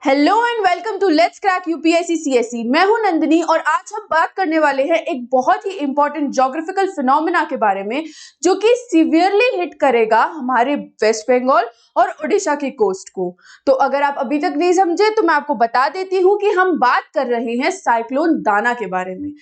Hello and welcome to let's crack UPSC CSE. मैं हूं नंदिनी और आज हम बात करने वाले हैं एक बहुत ही इंपॉर्टेंट ज्योग्राफिकल फिनोमेना के बारे में जो कि सीवियरली हिट करेगा हमारे वेस्ट बंगाल और ओडिशा की कोस्ट को। तो अगर आप अभी तक नहीं समझे तो मैं आपको बता देती हूँ कि हम बात कर रहे हैं साइक्लोन दाना के बारे में।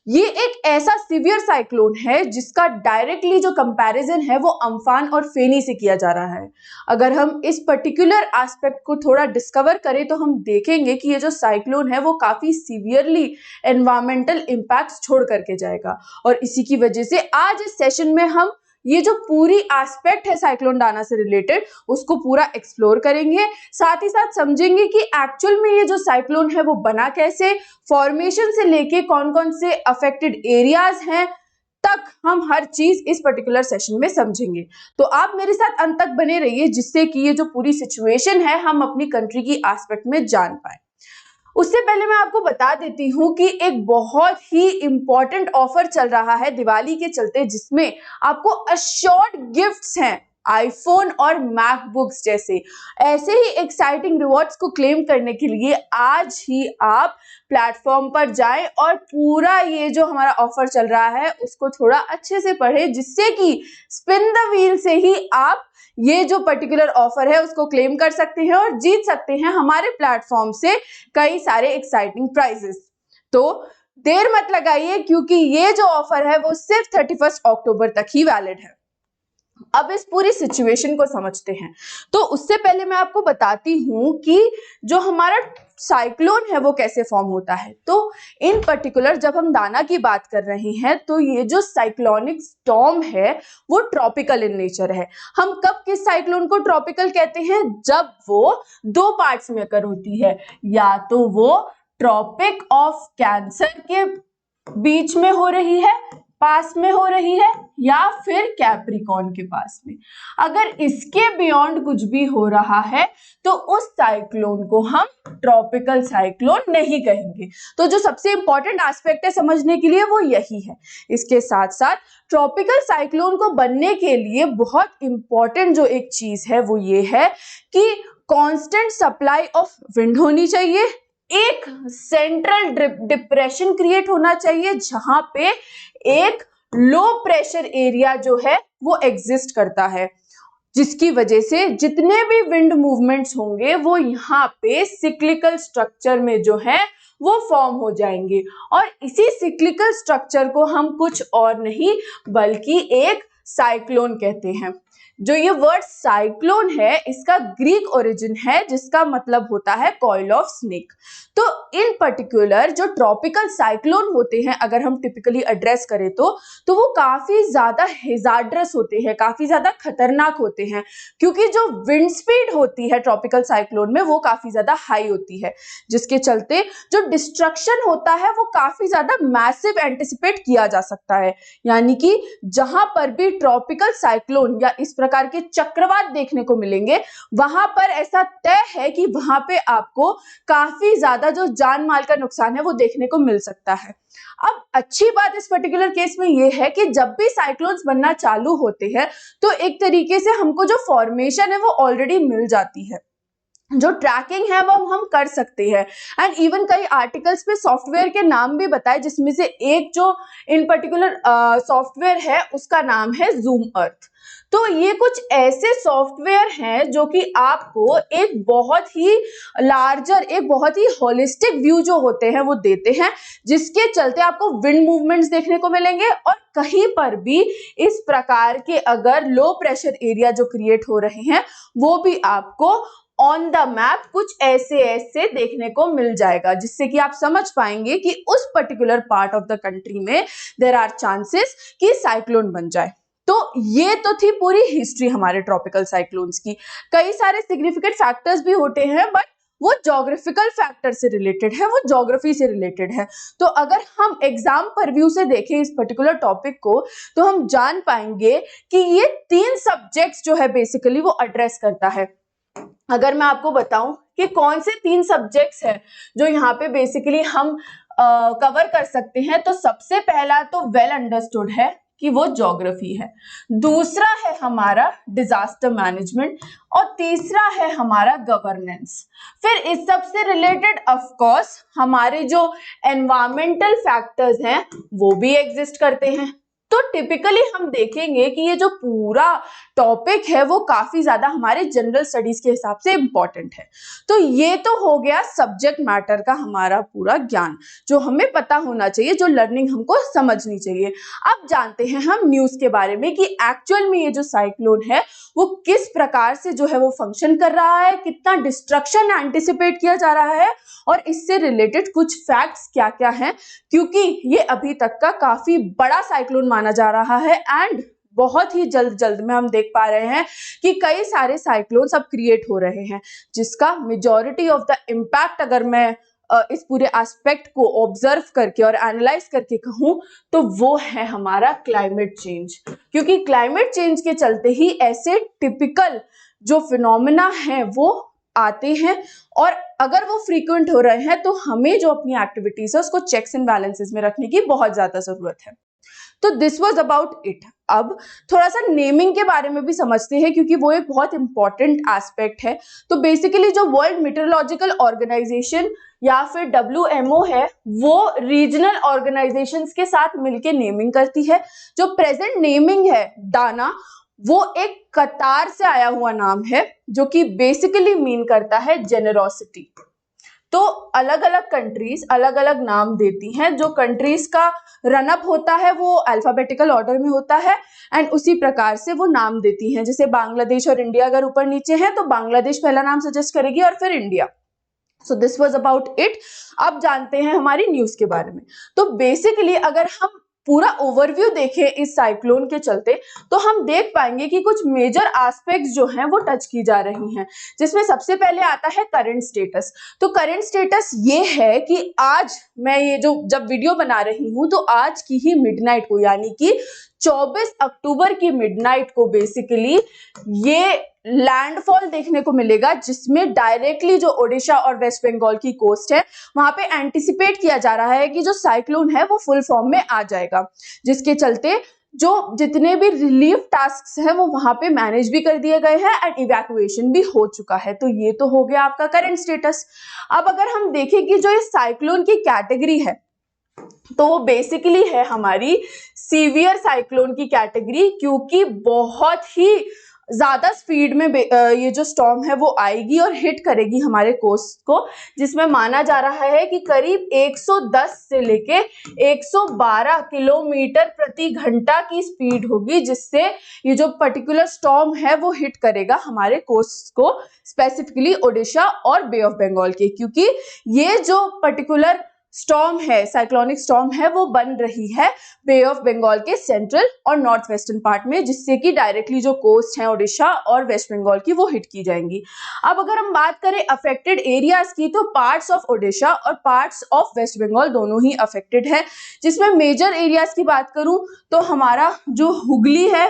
ये एक ऐसा सीवियर साइक्लोन है जिसका डायरेक्टली जो कंपैरिजन है वो अम्फान और फेनी से किया जा रहा है। अगर हम इस पर्टिकुलर एस्पेक्ट को थोड़ा डिस्कवर करें तो हम देखेंगे कि ये जो साइक्लोन है वो काफी सीवियरली एनवायरमेंटल इम्पैक्ट्स छोड़ करके जाएगा और इसी की वजह से आज इस सेशन में हम ये जो पूरी एस्पेक्ट है साइक्लोन दाना से रिलेटेड उसको पूरा एक्सप्लोर करेंगे। साथ ही साथ समझेंगे कि एक्चुअल में ये जो साइक्लोन है वो बना कैसे, फॉर्मेशन से लेके कौन कौन से अफेक्टेड एरियाज हैं तक हम हर चीज इस पर्टिकुलर सेशन में समझेंगे। तो आप मेरे साथ अंत तक बने रहिए जिससे कि ये जो पूरी सिचुएशन है हम अपनी कंट्री की एस्पेक्ट में जान पाए। उससे पहले मैं आपको बता देती हूँ कि एक बहुत ही इंपॉर्टेंट ऑफर चल रहा है दिवाली के चलते जिसमें आपको अश्योर्ड गिफ्ट्स हैं आईफोन और मैकबुक्स जैसे ऐसे ही एक्साइटिंग रिवॉर्ड्स को क्लेम करने के लिए आज ही आप प्लेटफॉर्म पर जाएं और पूरा ये जो हमारा ऑफर चल रहा है उसको थोड़ा अच्छे से पढ़ें जिससे कि स्पिन द व्हील से ही आप ये जो पर्टिकुलर ऑफर है उसको क्लेम कर सकते हैं और जीत सकते हैं हमारे प्लेटफॉर्म से कई सारे एक्साइटिंग प्राइजेस। तो देर मत लगाइए क्योंकि ये जो ऑफर है वो सिर्फ 31 अक्टूबर तक ही वैलिड है। अब इस पूरी सिचुएशन को समझते हैं। तो उससे पहले मैं आपको बताती हूं कि जो हमारा साइक्लोन है वो कैसे फॉर्म होता है। तो इन पर्टिकुलर जब हम दाना की बात कर रहे हैं तो ये जो साइक्लोनिक स्टॉर्म है वो ट्रॉपिकल इन नेचर है। हम कब किस साइक्लोन को ट्रॉपिकल कहते हैं? जब वो दो पार्ट्स में अकर होती है, या तो वो ट्रॉपिक ऑफ कैंसर के बीच में हो रही है, पास में हो रही है, या फिर कैप्रिकॉर्न के पास में। अगर इसके बियॉन्ड कुछ भी हो रहा है तो उस साइक्लोन को हम ट्रॉपिकल साइक्लोन नहीं कहेंगे। तो जो सबसे इंपॉर्टेंट एस्पेक्ट है समझने के लिए वो यही है। इसके साथ साथ ट्रॉपिकल साइक्लोन को बनने के लिए बहुत इंपॉर्टेंट जो एक चीज है वो ये है कि कांस्टेंट सप्लाई ऑफ विंड होनी चाहिए, एक सेंट्रल डिप्रेशन क्रिएट होना चाहिए जहां पे एक लो प्रेशर एरिया जो है वो एग्जिस्ट करता है, जिसकी वजह से जितने भी विंड मूवमेंट्स होंगे वो यहाँ पे सिक्लिकल स्ट्रक्चर में जो है वो फॉर्म हो जाएंगे। और इसी सिक्लिकल स्ट्रक्चर को हम कुछ और नहीं बल्कि एक साइक्लोन कहते हैं। जो ये वर्ड साइक्लोन है इसका ग्रीक ओरिजिन है जिसका मतलब होता है कॉइल ऑफ स्नेक। तो इन पर्टिकुलर जो ट्रॉपिकल साइक्लोन होते हैं अगर हम टिपिकली एड्रेस करें तो वो काफी ज्यादा हेजार्डस होते हैं, काफी ज्यादा खतरनाक होते हैं क्योंकि जो विंड स्पीड होती है ट्रॉपिकल साइक्लोन में वो काफी ज्यादा हाई होती है, जिसके चलते जो डिस्ट्रक्शन होता है वो काफी ज्यादा मैसिव एंटिसिपेट किया जा सकता है। यानी कि जहां पर भी ट्रॉपिकल साइक्लोन या इस प्रकार के चक्रवात देखने को मिलेंगे वहां पर ऐसा तय है कि वहां पे आपको काफी ज्यादा जो जान माल का नुकसान है वो देखने को मिल सकता है। अब अच्छी बात इस पर्टिकुलर केस में ये है कि जब भी साइक्लोन्स बनना चालू होते हैं तो एक तरीके से हमको जो फॉर्मेशन है वो ऑलरेडी मिल जाती है, जो ट्रैकिंग है वो हम कर सकते हैं। एंड इवन कई आर्टिकल्स में सॉफ्टवेयर के नाम भी बताए जिसमें से एक जो इन पर्टिकुलर सॉफ्टवेयर है उसका नाम है जूम अर्थ। तो ये कुछ ऐसे सॉफ्टवेयर हैं जो कि आपको एक बहुत ही लार्जर, एक बहुत ही होलिस्टिक व्यू जो होते हैं वो देते हैं, जिसके चलते आपको विंड मूवमेंट्स देखने को मिलेंगे और कहीं पर भी इस प्रकार के अगर लो प्रेशर एरिया जो क्रिएट हो रहे हैं वो भी आपको ऑन द मैप कुछ ऐसे देखने को मिल जाएगा, जिससे कि आप समझ पाएंगे कि उस particular part of the country में देयर आर चांसेस कि साइक्लोन बन जाए। तो ये तो थी पूरी हिस्ट्री हमारे ट्रॉपिकल साइक्लोन्स की। कई सारे सिग्निफिकेंट फैक्टर्स भी होते हैं बट वो ज्योग्राफिकल फैक्टर से रिलेटेड है, वो ज्योग्राफी से रिलेटेड है। तो अगर हम एग्जाम परव्यू से देखें इस पर्टिकुलर टॉपिक को तो हम जान पाएंगे कि ये 3 सब्जेक्ट्स जो है बेसिकली वो एड्रेस करता है। अगर मैं आपको बताऊं कि कौन से 3 सब्जेक्ट्स हैं जो यहाँ पे बेसिकली हम कवर कर सकते हैं तो सबसे पहला तो वेल अंडरस्टूड है कि वो ज्योग्राफी है, दूसरा है हमारा डिजास्टर मैनेजमेंट और तीसरा है हमारा गवर्नेंस। फिर इस सब से रिलेटेड ऑफ कोर्स हमारे जो एनवायरमेंटल फैक्टर्स हैं वो भी एग्जिस्ट करते हैं। तो टिपिकली हम देखेंगे कि ये जो पूरा टॉपिक है वो काफी ज्यादा हमारे जनरल स्टडीज के हिसाब से इंपॉर्टेंट है। तो ये तो हो गया सब्जेक्ट मैटर का हमारा पूरा ज्ञान जो हमें पता होना चाहिए, जो लर्निंग हमको समझनी चाहिए। अब जानते हैं हम न्यूज के बारे में कि एक्चुअल में ये जो साइक्लोन है वो किस प्रकार से जो है वो फंक्शन कर रहा है, कितना डिस्ट्रक्शन एंटिसिपेट किया जा रहा है और इससे रिलेटेड कुछ फैक्ट्स क्या क्या हैं, क्योंकि ये अभी तक का काफी बड़ा साइक्लोन माना जा रहा है एंड बहुत ही जल्द में हम देख पा रहे हैं कि कई सारे साइक्लोन्स अब क्रिएट हो रहे हैं, जिसका मेजॉरिटी ऑफ द इम्पैक्ट अगर मैं इस पूरे एस्पेक्ट को ऑब्जर्व करके और एनालाइज करके कहूं तो वो है हमारा क्लाइमेट चेंज। क्योंकि क्लाइमेट चेंज के चलते ही ऐसे टिपिकल जो फिनोमेना हैं वो आते हैं और अगर वो फ्रीक्वेंट हो रहे हैं तो हमें जो अपनी एक्टिविटीज है उसको चेक्स एंड बैलेंसेस में रखने की बहुत ज्यादा जरूरत है। तो दिस वॉज अबाउट इट। अब थोड़ा सा नेमिंग के बारे में भी समझते हैं क्योंकि वो एक बहुत इंपॉर्टेंट एस्पेक्ट है। तो बेसिकली जो वर्ल्ड मीटरोलॉजिकल ऑर्गेनाइजेशन या फिर WMO है वो रीजनल ऑर्गेनाइजेशंस के साथ मिलकर नेमिंग करती है। जो प्रेजेंट नेमिंग है डाना वो एक कतार से आया हुआ नाम है जो कि बेसिकली मीन करता है जेनरोसिटी। तो अलग अलग कंट्रीज अलग अलग नाम देती हैं, जो कंट्रीज का रनअप होता है वो अल्फाबेटिकल ऑर्डर में होता है एंड उसी प्रकार से वो नाम देती हैं। जैसे बांग्लादेश और इंडिया अगर ऊपर नीचे है तो बांग्लादेश पहला नाम सजेस्ट करेगी और फिर India. So this was about it. अब जानते हैं हमारी न्यूज के बारे में। तो बेसिकली अगर हम पूरा ओवरव्यू देखें इस साइक्लोन के चलते तो हम देख पाएंगे कि कुछ मेजर एस्पेक्ट्स जो हैं वो टच की जा रही हैं, जिसमें सबसे पहले आता है करंट स्टेटस। तो करंट स्टेटस ये है कि आज मैं ये जो जब वीडियो बना रही हूं तो आज की ही मिडनाइट को यानी कि 24 अक्टूबर की मिडनाइट को बेसिकली ये लैंडफॉल देखने को मिलेगा, जिसमें डायरेक्टली जो ओडिशा और वेस्ट बंगाल की कोस्ट है वहां पे एंटिसिपेट किया जा रहा है कि जो साइक्लोन है वो फुल फॉर्म में आ जाएगा, जिसके चलते जो जितने भी रिलीफ टास्क हैं वो वहां पे मैनेज भी कर दिए गए हैं एंड इवैक्यूएशन भी हो चुका है। तो ये तो हो गया आपका करंट स्टेटस। अब अगर हम देखें कि जो ये साइक्लोन की कैटेगरी है तो वो बेसिकली है हमारी सीवियर साइक्लोन की कैटेगरी, क्योंकि बहुत ही ज्यादा स्पीड में ये जो स्टॉर्म है वो आएगी और हिट करेगी हमारे कोस्ट को, जिसमें माना जा रहा है कि करीब 110 से लेके 112 किलोमीटर प्रति घंटा की स्पीड होगी, जिससे ये जो पर्टिकुलर स्टॉर्म है वो हिट करेगा हमारे कोस्ट को, स्पेसिफिकली ओडिशा और बे ऑफ बंगाल के। क्योंकि ये जो पर्टिकुलर स्टॉर्म है, साइक्लोनिक स्टॉर्म है, वो बन रही है बे ऑफ बंगाल के सेंट्रल और नॉर्थ वेस्टर्न पार्ट में, जिससे कि डायरेक्टली जो कोस्ट है ओडिशा और वेस्ट बंगाल की वो हिट की जाएंगी। अब अगर हम बात करें अफेक्टेड एरियाज की तो पार्ट्स ऑफ ओडिशा और पार्ट्स ऑफ वेस्ट बंगाल दोनों ही अफेक्टेड है। जिसमें मेजर एरियाज की बात करूं तो हमारा जो हुगली है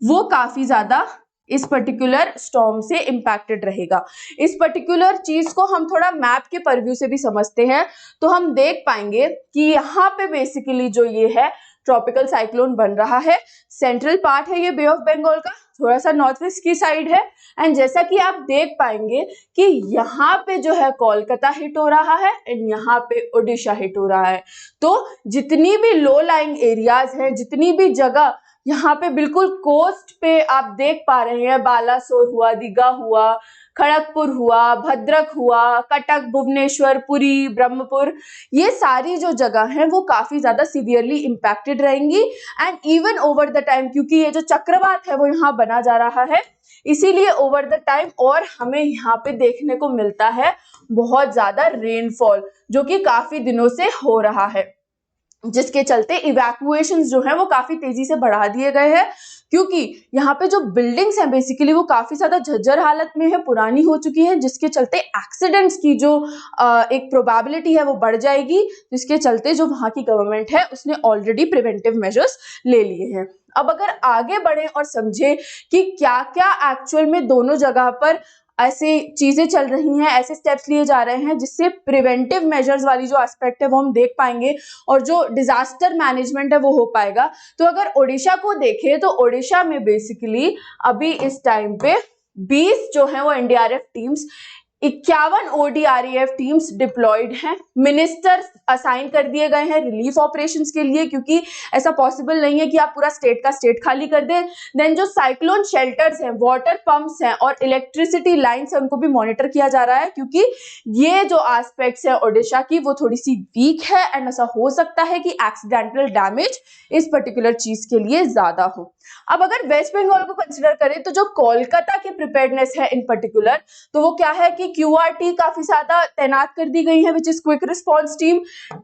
वो काफी ज्यादा इस पर्टिकुलर स्टॉर्म से इंपैक्टेड रहेगा। इस पर्टिकुलर चीज को हम थोड़ा मैप के परव्यू से भी समझते हैं तो हम देख पाएंगे कि यहाँ पे बेसिकली जो ये है ट्रॉपिकल साइक्लोन बन रहा है। सेंट्रल पार्ट है ये बे ऑफ बंगाल का, थोड़ा सा नॉर्थ वेस्ट की साइड है एंड जैसा कि आप देख पाएंगे कि यहाँ पे जो है कोलकाता हिट हो रहा है एंड यहाँ पे ओडिशा हिट हो रहा है। तो जितनी भी लो लाइंग एरियाज हैं, जितनी भी जगह यहाँ पे बिल्कुल कोस्ट पे आप देख पा रहे हैं, बालासोर हुआ, दीघा हुआ, खड़गपुर हुआ, भद्रक हुआ, कटक, भुवनेश्वर, पुरी, ब्रह्मपुर, ये सारी जो जगह हैं वो काफी ज्यादा सीवियरली इंपैक्टेड रहेंगी and even over the time, क्योंकि ये जो चक्रवात है वो यहाँ बना जा रहा है, इसीलिए ओवर द टाइम और हमें यहाँ पे देखने को मिलता है बहुत ज्यादा रेनफॉल, जो कि काफी दिनों से हो रहा है, जिसके चलते इवैक्यूएशंस जो है वो काफी तेजी से बढ़ा दिए गए हैं। क्योंकि यहाँ पे जो बिल्डिंग्स हैं बेसिकली वो काफी ज्यादा झज्जर हालत में है, पुरानी हो चुकी है, जिसके चलते एक्सीडेंट्स की जो एक प्रोबेबिलिटी है वो बढ़ जाएगी, जिसके चलते जो वहाँ की गवर्नमेंट है उसने ऑलरेडी प्रिवेंटिव मेजर्स ले लिए हैं। अब अगर आगे बढ़े और समझे कि क्या क्या एक्चुअल में दोनों जगह पर ऐसे चीजें चल रही हैं, ऐसे स्टेप्स लिए जा रहे हैं जिससे प्रिवेंटिव मेजर्स वाली जो एस्पेक्ट है वो हम देख पाएंगे और जो डिजास्टर मैनेजमेंट है वो हो पाएगा। तो अगर ओडिशा को देखें तो ओडिशा में बेसिकली अभी इस टाइम पे 20 जो है वो एनडीआरएफ टीम्स, 51 ओडीआरएफ टीम्स डिप्लॉयड हैं। मिनिस्टर असाइन कर दिए गए हैं रिलीफ ऑपरेशंस के लिए, क्योंकि ऐसा पॉसिबल नहीं है कि आप पूरा स्टेट का स्टेट खाली कर दें। देन जो साइक्लोन शेल्टर्स हैं, वाटर पंप्स हैं और इलेक्ट्रिसिटी लाइन्स हैं, उनको भी मॉनिटर किया जा रहा है, क्योंकि ये जो एस्पेक्ट्स है ओडिशा की वो थोड़ी सी वीक है एंड ऐसा हो सकता है कि एक्सीडेंटल डैमेज इस पर्टिकुलर चीज के लिए ज्यादा हो। अब अगर वेस्ट बंगाल को कंसिडर करें तो जो कोलकाता की प्रिपेयर्डनेस है इन पर्टिकुलर, तो वो क्या है कि क्यूआरटी काफी ज्यादा तैनात कर दी गई है, which is quick response team.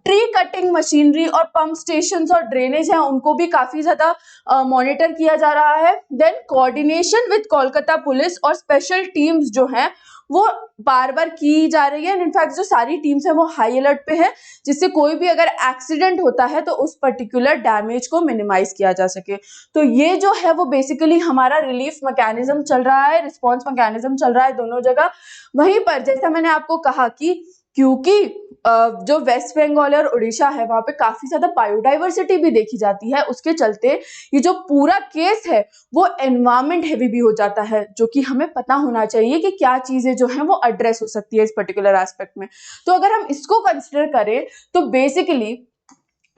Tree cutting machinery और पंप स्टेशन और ड्रेनेज है उनको भी काफी ज्यादा मॉनिटर किया जा रहा है। Then coordination with Kolkata police और स्पेशल टीम्स जो है वो बार बार की जा रही है। इनफैक्ट जो सारी टीम्स है वो हाई अलर्ट पे है, जिससे कोई भी अगर एक्सीडेंट होता है तो उस पर्टिकुलर डैमेज को मिनिमाइज किया जा सके। तो ये जो है वो बेसिकली हमारा रिलीफ मैकेनिज्म चल रहा है, रिस्पॉन्स मैकेनिज्म चल रहा है दोनों जगह। वहीं पर जैसा मैंने आपको कहा कि क्योंकि जो वेस्ट बंगाल और उड़ीसा है वहां पे काफी ज्यादा बायोडाइवर्सिटी भी देखी जाती है, उसके चलते ये जो पूरा केस है वो एनवायरमेंट हेवी भी हो जाता है, जो कि हमें पता होना चाहिए कि क्या चीजें जो है वो एड्रेस हो सकती है इस पर्टिकुलर एस्पेक्ट में। तो अगर हम इसको कंसिडर करें तो बेसिकली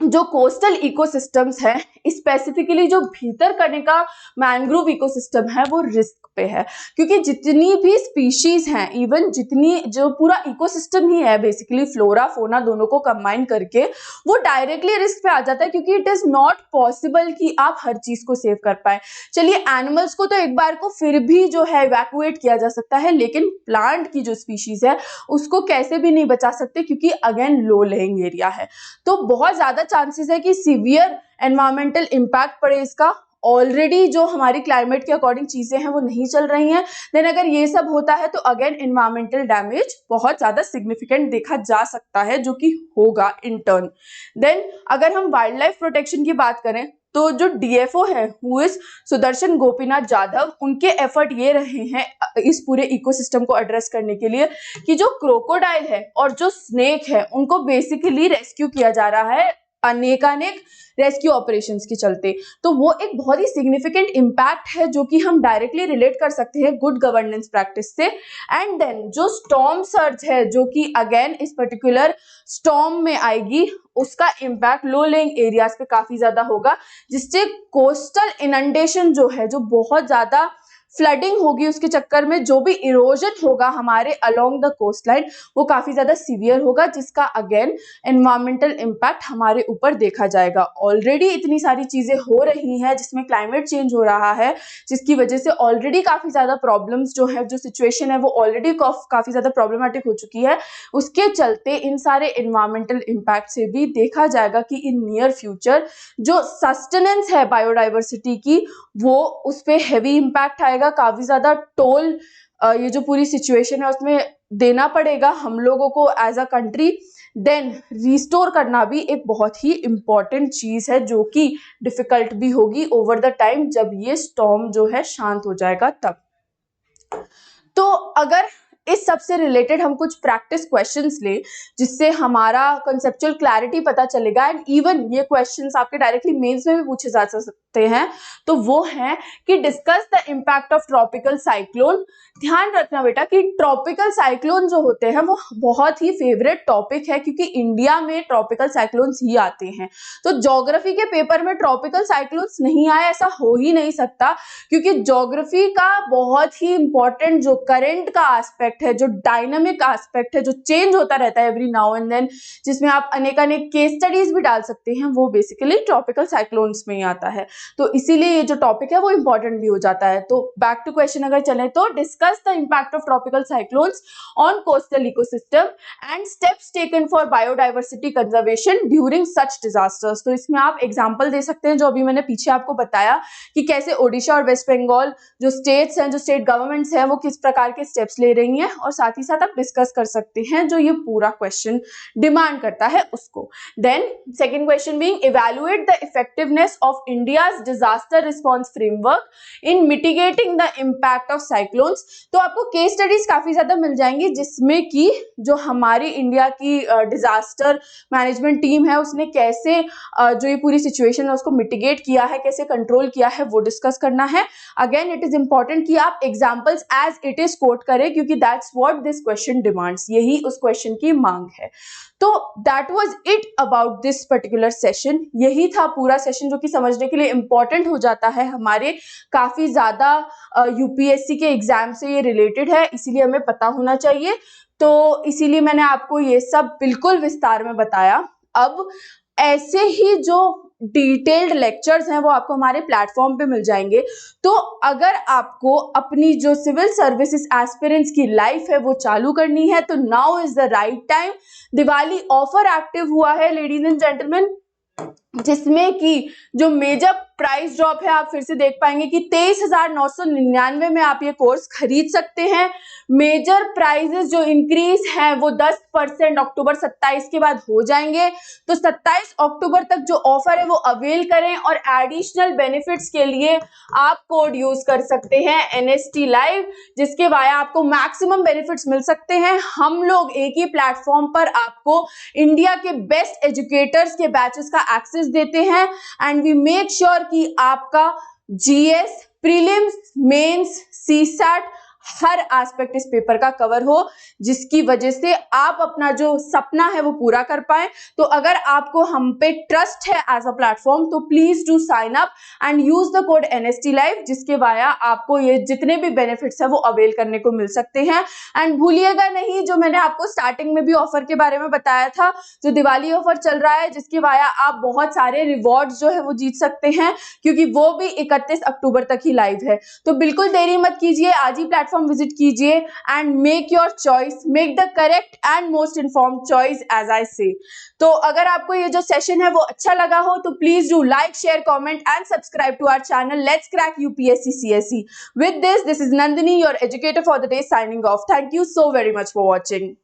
जो कोस्टल इकोसिस्टम्स है, स्पेसिफिकली जो भीतर करने का मैंग्रोव इकोसिस्टम है वो रिस्क पे है, क्योंकि जितनी भी स्पीशीज हैं, इवन जितनी जो पूरा इकोसिस्टम ही है बेसिकली फ्लोरा फोना दोनों को कंबाइन करके, वो डायरेक्टली रिस्क पे आ जाता है, क्योंकि इट इज नॉट पॉसिबल कि आप हर चीज को सेव कर पाए। चलिए एनिमल्स को तो एक बार को फिर भी जो है इवैक्यूएट किया जा सकता है, लेकिन प्लांट की जो स्पीशीज है उसको कैसे भी नहीं बचा सकते, क्योंकि अगेन लो लेइंग एरिया है। तो बहुत ज्यादा चांसेस है कि सीवियर एनवायरमेंटल इम्पैक्ट पड़े इसका। ऑलरेडी जो हमारी क्लाइमेट के अकॉर्डिंग चीजें हैं वो नहीं चल रही हैं, देन अगर ये सब होता है तो अगेन एनवायरमेंटल डैमेज बहुत ज्यादा सिग्निफिकेंट देखा जा सकता है, जो कि होगा इन टर्न। देन अगर हम वाइल्ड लाइफ प्रोटेक्शन की बात करें तो जो डीएफओ है हु इज सुदर्शन गोपीनाथ जाधव, उनके एफर्ट ये रहे हैं इस पूरे इकोसिस्टम को एड्रेस करने के लिए कि जो क्रोकोडाइल है और जो स्नेक है उनको बेसिकली रेस्क्यू किया जा रहा है अनेकानेक रेस्क्यू ऑपरेशंस के चलते। तो वो एक बहुत ही सिग्निफिकेंट इम्पैक्ट है जो कि हम डायरेक्टली रिलेट कर सकते हैं गुड गवर्नेंस प्रैक्टिस से। एंड देन जो स्टॉर्म सर्ज है, जो कि अगेन इस पर्टिकुलर स्टॉर्म में आएगी, उसका इम्पैक्ट लो लेइंग एरियाज पे काफी ज्यादा होगा, जिससे कोस्टल इनंडेशन जो है, जो बहुत ज्यादा फ्लडिंग होगी, उसके चक्कर में जो भी इरोजन होगा हमारे अलोंग द कोस्ट लाइन वो काफी ज्यादा सीवियर होगा, जिसका अगेन एनवायरमेंटल इम्पैक्ट हमारे ऊपर देखा जाएगा। ऑलरेडी इतनी सारी चीजें हो रही हैं जिसमें क्लाइमेट चेंज हो रहा है, जिसकी वजह से ऑलरेडी काफी ज्यादा प्रॉब्लम्स जो है, जो सिचुएशन है वो ऑलरेडी काफी ज्यादा प्रॉब्लमेटिक हो चुकी है। उसके चलते इन सारे एनवायरमेंटल इम्पैक्ट से भी देखा जाएगा कि इन नियर फ्यूचर जो सस्टेनेंस है बायोडाइवर्सिटी की वो उस पर हैवी इम्पैक्ट आएगा, काफी ज्यादा टोल ये जो पूरी सिचुएशन है उसमें देना पड़ेगा हम लोगों को as a country. Then restore करना भी एक बहुत ही इंपॉर्टेंट चीज है, जो कि डिफिकल्ट भी होगी ओवर द टाइम जब ये स्टॉर्म जो है शांत हो जाएगा तब। तो अगर इस सब से रिलेटेड हम कुछ प्रैक्टिस क्वेश्चंस ले जिससे हमारा कंसेप्चुअल क्लैरिटी पता चलेगा, एंड इवन ये क्वेश्चंस आपके डायरेक्टली मेंस में भी पूछे जा सकते हैं, तो वो है कि discuss the impact of tropical cyclone. ध्यान रखना बेटा कि ट्रॉपिकल साइक्लोन जो होते हैं वो बहुत ही फेवरेट टॉपिक है, क्योंकि इंडिया में ट्रॉपिकल साइक्लोन्स ही आते हैं। तो ज्योग्राफी के पेपर में ट्रॉपिकल साइक्लोन्स नहीं आए ऐसा हो ही नहीं सकता, क्योंकि ज्योग्राफी का बहुत ही इंपॉर्टेंट जो करंट का एस्पेक्ट है, जो डायनामिक एस्पेक्ट है, जो चेंज होता रहता है एवरी नाउ एंड देन, जिसमें आप अनेक केस स्टडीज भी डाल सकते हैं, वो बेसिकली ट्रॉपिकल साइक्लोन्स में ही आता है। तो इसीलिए ये जो टॉपिक है वो इंपॉर्टेंट भी हो जाता है। तो बैक टू क्वेश्चन अगर चले तो discuss the impact of tropical cyclones on coastal ecosystem and steps taken for biodiversity conservation during such disasters. तो इसमें आप एग्जांपल दे सकते हैं जो अभी मैंने पीछे आपको बताया कि कैसे ओडिशा और वेस्ट बंगाल जो स्टेट्स हैं, जो स्टेट गवर्नमेंट्स हैं, वो किस प्रकार के स्टेप्स ले रही हैं, और साथ ही साथ आप डिस्कस कर सकते हैं जो ये पूरा क्वेश्चन डिमांड करता है उसको। Then second question being evaluate the effectiveness of India India's disaster response framework in mitigating the impact of cyclones. तो आपको केस स्टडीज काफी ज्यादा मिल जाएंगी जिसमें कि जो हमारी इंडिया की डिजास्टर मैनेजमेंट टीम है उसने कैसे जो ये पूरी सिचुएशन है उसको मिटिगेट किया है, कैसे कंट्रोल किया है, वो डिस्कस करना है। अगेन इट इज इंपॉर्टेंट कि आप examples as it is quote करें क्योंकि that's what this question demands, यही उस क्वेश्चन की मांग है। तो that was it about this particular session. यही था पूरा सेशन जो कि समझने के लिए इंपॉर्टेंट हो जाता है, हमारे काफी ज्यादा यूपीएससी के एग्जाम से ये रिलेटेड है, इसीलिए हमें पता होना चाहिए। तो इसीलिए मैंने आपको ये सब बिल्कुल विस्तार में बताया। अब ऐसे ही जो डिटेल्ड लेक्चर्स हैं वो आपको हमारे प्लेटफॉर्म पे मिल जाएंगे। तो अगर आपको अपनी जो सिविल सर्विसेज एस्पिरेंट्स की लाइफ है वो चालू करनी है तो now is the right time. Diwali offer active हुआ है लेडीज एंड जेंटलमैन, जिसमें कि जो मेजर प्राइस ड्रॉप है आप फिर से देख पाएंगे कि 23,999 में आप ये कोर्स खरीद सकते हैं। मेजर प्राइजेस जो इंक्रीज हैं वो 10% अक्टूबर 27 के बाद हो जाएंगे। तो 27 अक्टूबर तक जो ऑफर है वो अवेल करें और एडिशनल बेनिफिट्स के लिए आप कोड यूज कर सकते हैं NST लाइव, जिसके वाया आपको मैक्सिमम बेनिफिट्स मिल सकते हैं। हम लोग एक ही प्लेटफॉर्म पर आपको इंडिया के बेस्ट एजुकेटर्स के बैचेस का एक्सेस देते हैं एंड वी मेक श्योर कि आपका जीएस, प्रीलिम्स, मेंस, सीसैट हर एस्पेक्ट इस पेपर का कवर हो, जिसकी वजह से आप अपना जो सपना है वो पूरा कर पाए। तो अगर आपको हम पे ट्रस्ट है एज अ प्लेटफॉर्म तो please do sign up and use the code NST live, जिसके वाया आपको ये जितने भी बेनिफिट्स है वो अवेल करने को मिल सकते हैं। एंड भूलिएगा नहीं, जो मैंने आपको स्टार्टिंग में भी ऑफर के बारे में बताया था, जो दिवाली ऑफर चल रहा है जिसके वाया आप बहुत सारे रिवॉर्ड्स जो है वो जीत सकते हैं, क्योंकि वो भी 31 अक्टूबर तक ही लाइव है। तो बिल्कुल देरी मत कीजिए, आज ही प्लेटफॉर्म विजिट कीजिए and make your choice, make the correct and most informed choice as I say. तो अगर आपको ये जो सेशन है वो अच्छा लगा हो तो please do like, share, comment and subscribe to our channel let's crack UPSC CSE। With this is Nandini, your educator for the day, signing off. Thank you so very much for watching.